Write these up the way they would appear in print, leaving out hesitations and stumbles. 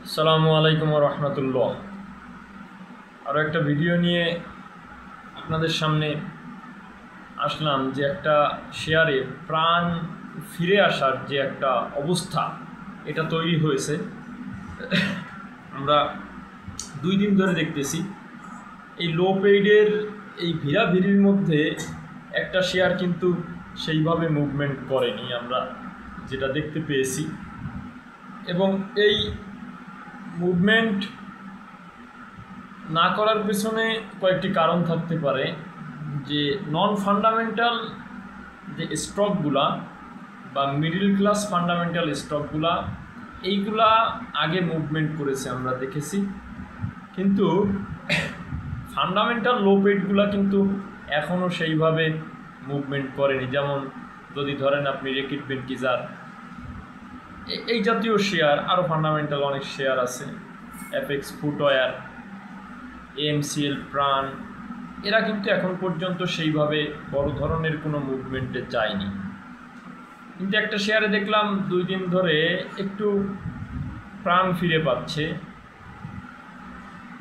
আসসালামু আলাইকুম রহমতুল্লাহ। আরও একটা ভিডিও নিয়ে আপনাদের সামনে আসলাম যে একটা শেয়ারে প্রাণ ফিরে আসার যে একটা অবস্থা এটা তৈরি হয়েছে। আমরা 2 দিন ধরে দেখতেছি এই লো পেইডের এই ভিড়াভিড়ির মধ্যে একটা শেয়ার কিন্তু সেইভাবে মুভমেন্ট করেনি, আমরা যেটা দেখতে পেয়েছি। এবং এই মুভমেন্ট না করার পেছনে কয়েকটি কারণ থাকতে পারে, যে নন ফান্ডামেন্টাল যে স্টকগুলা বা মিডল ক্লাস ফান্ডামেন্টাল স্টকগুলা এইগুলা আগে মুভমেন্ট করেছে আমরা দেখেছি, কিন্তু ফান্ডামেন্টাল লো পেইডগুলা কিন্তু এখনও সেইভাবে মুভমেন্ট করেনি। যেমন যদি ধরেন আপনি রেকিট বেনকিজার, এই জাতীয় শেয়ার, আরও ফান্ডামেন্টাল অনেক শেয়ার আছে, এফএক্স ফুটওয়্যার, এএমসিএল প্রাণ, এরা কিন্তু এখন পর্যন্ত সেইভাবে বড় ধরনের কোনো মুভমেন্টে যায়নি। কিন্তু একটা শেয়ারে দেখলাম 2 দিন ধরে একটু প্রাণ ফিরে পাচ্ছে।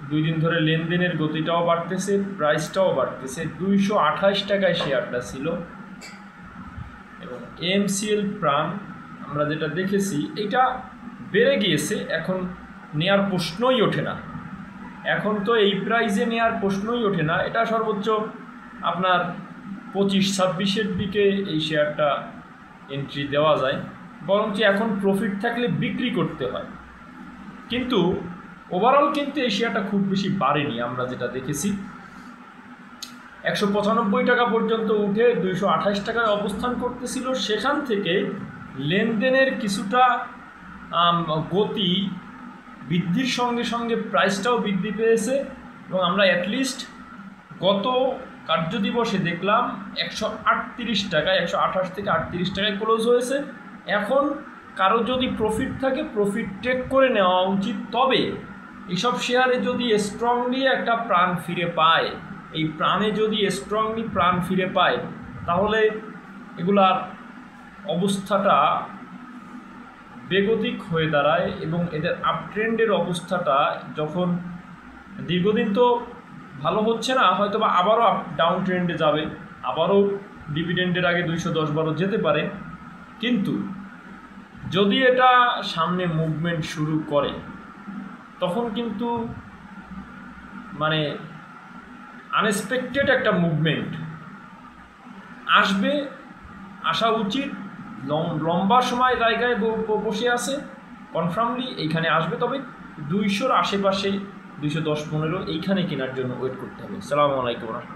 2 দিন ধরে লেনদেনের গতিটাও বাড়তেছে, প্রাইসটাও বাড়তেছে। 228 টাকায় শেয়ারটা ছিল। এবং এএমসিএল প্রাণ আমরা যেটা দেখেছি এটা বেড়ে গিয়েছে, এখন নেয়ার প্রশ্নই ওঠে না। এখন তো এই প্রাইজে নেওয়ার প্রশ্নই ওঠে না। এটা সর্বোচ্চ আপনার 25-26-এর দিকে এই শেয়ারটা এন্ট্রি দেওয়া যায়, বরঞ্চ এখন প্রফিট থাকলে বিক্রি করতে হয়। কিন্তু ওভারঅল কিন্তু এই শেয়ারটা খুব বেশি বাড়েনি। আমরা যেটা দেখেছি 195 টাকা পর্যন্ত উঠে 228 টাকায় অবস্থান করতেছিল। সেখান থেকে লেনদেনের কিছুটা গতি বৃদ্ধির সঙ্গে সঙ্গে প্রাইসটাও বৃদ্ধি পেয়েছে। এবং আমরা অ্যাটলিস্ট গত কার্যদিবসে দেখলাম 138 টাকায়, 128 থেকে 38 টাকায় ক্লোজ হয়েছে। এখন কারো যদি প্রফিট থাকে প্রফিট টেক করে নেওয়া উচিত। তবে এইসব শেয়ারে যদি স্ট্রংলি একটা প্রাণ ফিরে পায়, এই প্রাণে যদি স্ট্রংলি প্রাণ ফিরে পায়, তাহলে এগুলার অবস্থাটা বেগতিক হয়ে দাঁড়ায়। এবং এদের আপট্রেন্ডের অবস্থাটা যখন দীর্ঘদিন তো ভালো হচ্ছে না, হয়তো বা আবারও ডাউন ট্রেন্ডে যাবে, আবারও ডিভিডেন্ডের আগে 210-12 যেতে পারে। কিন্তু যদি এটা সামনে মুভমেন্ট শুরু করে, তখন কিন্তু মানে আনএক্সপেক্টেড একটা মুভমেন্ট আসা উচিত। লম্বা সময় জায়গায় বসে আছে, কনফার্মলি এইখানে আসবে। তবে 200-র আশেপাশে 210-15 এইখানে কেনার জন্য ওয়েট করতে হবে। আসসালামু আলাইকুম।